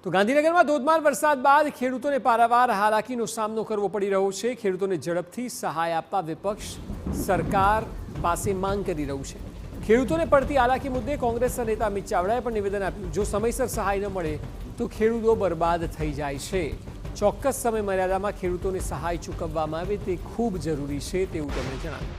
તો ગાંધીનગરમાં ધોધમાર વરસાદ બાદ ખેડૂતોને પારાવાર હાલાકીનો સામનો કરવો પડી રહ્યો છે। ખેડૂતોને ઝડપથી સહાય આપવા વિપક્ષ સરકાર પાસે માંગ કરી રહ્યું છે। ખેડૂતોને પડતી હાલાકી મુદ્દે કોંગ્રેસના નેતા અમિત ચાવડાએ પણ નિવેદન આપ્યું। જો સમયસર સહાય ન મળે તો ખેડૂતો બરબાદ થઈ જાય છે। ચોક્કસ સમય મર્યાદામાં ખેડૂતોને સહાય ચૂકવવામાં આવે તે ખૂબ જરૂરી છે તેવું તેમણે જણાવ્યું।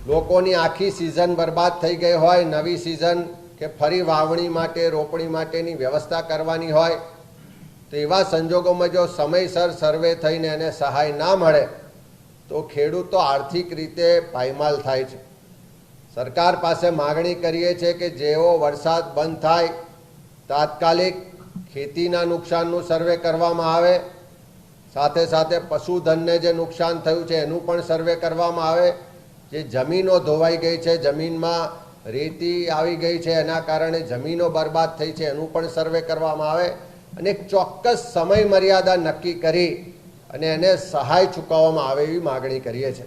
લોકોની આખી સિઝન બરબાદ થઈ ગઈ હોય, નવી સિઝન કે ફરી વાવણી માટે રોપણી માટેની વ્યવસ્થા કરવાની હોય તો એવા સંજોગોમાં જો સમયસર સર્વે થઈને એને સહાય ના મળે તો ખેડૂતો આર્થિક રીતે પાયમાલ થાય છે। સરકાર પાસે માગણી કરીએ છીએ કે જેવો વરસાદ બંધ થાય તાત્કાલિક ખેતીના નુકસાનનું સર્વે કરવામાં આવે, સાથે સાથે પશુધનને જે નુકસાન થયું છે એનું પણ સર્વે કરવામાં આવે। જે જમીનો ધોવાઈ ગઈ છે, જમીનમાં રેતી આવી ગઈ છે, એના કારણે જમીનો બરબાદ થઈ છે એનું પણ સર્વે કરવામાં આવે અને એક ચોક્કસ સમય મર્યાદા નક્કી કરી અને એને સહાય ચૂકવવામાં આવે એવી માગણી કરીએ છીએ।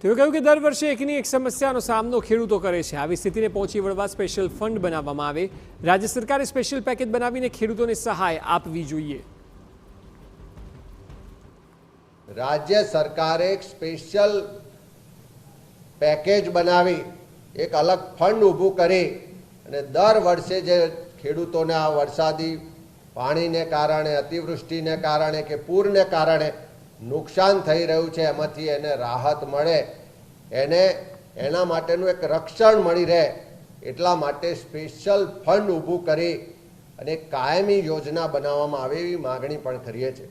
તેઓ કહ્યું કે દર વર્ષે એકની એક સમસ્યાનો સામનો ખેડૂતો કરે છે। આવી સ્થિતિને પહોંચી વળવા સ્પેશિયલ ફંડ બનાવવામાં આવે। રાજ્ય સરકારે સ્પેશિયલ પેકેજ બનાવીને ખેડૂતોને સહાય આપવી જોઈએ। રાજ્ય સરકારે એક સ્પેશિયલ પેકેજ બનાવી એક અલગ ફંડ ઊભું કરી અને દર વર્ષે જે ખેડૂતોને આ વરસાદી પાણીને કારણે, અતિવૃષ્ટિને કારણે કે પૂરને કારણે નુકસાન થઈ રહ્યું છે એમાંથી એને રાહત મળે, એને એના માટેનું એક રક્ષણ મળી રહે એટલા માટે સ્પેશિયલ ફંડ ઊભું કરી અને કાયમી યોજના બનાવવામાં આવે એવી માગણી પણ કરીએ છીએ।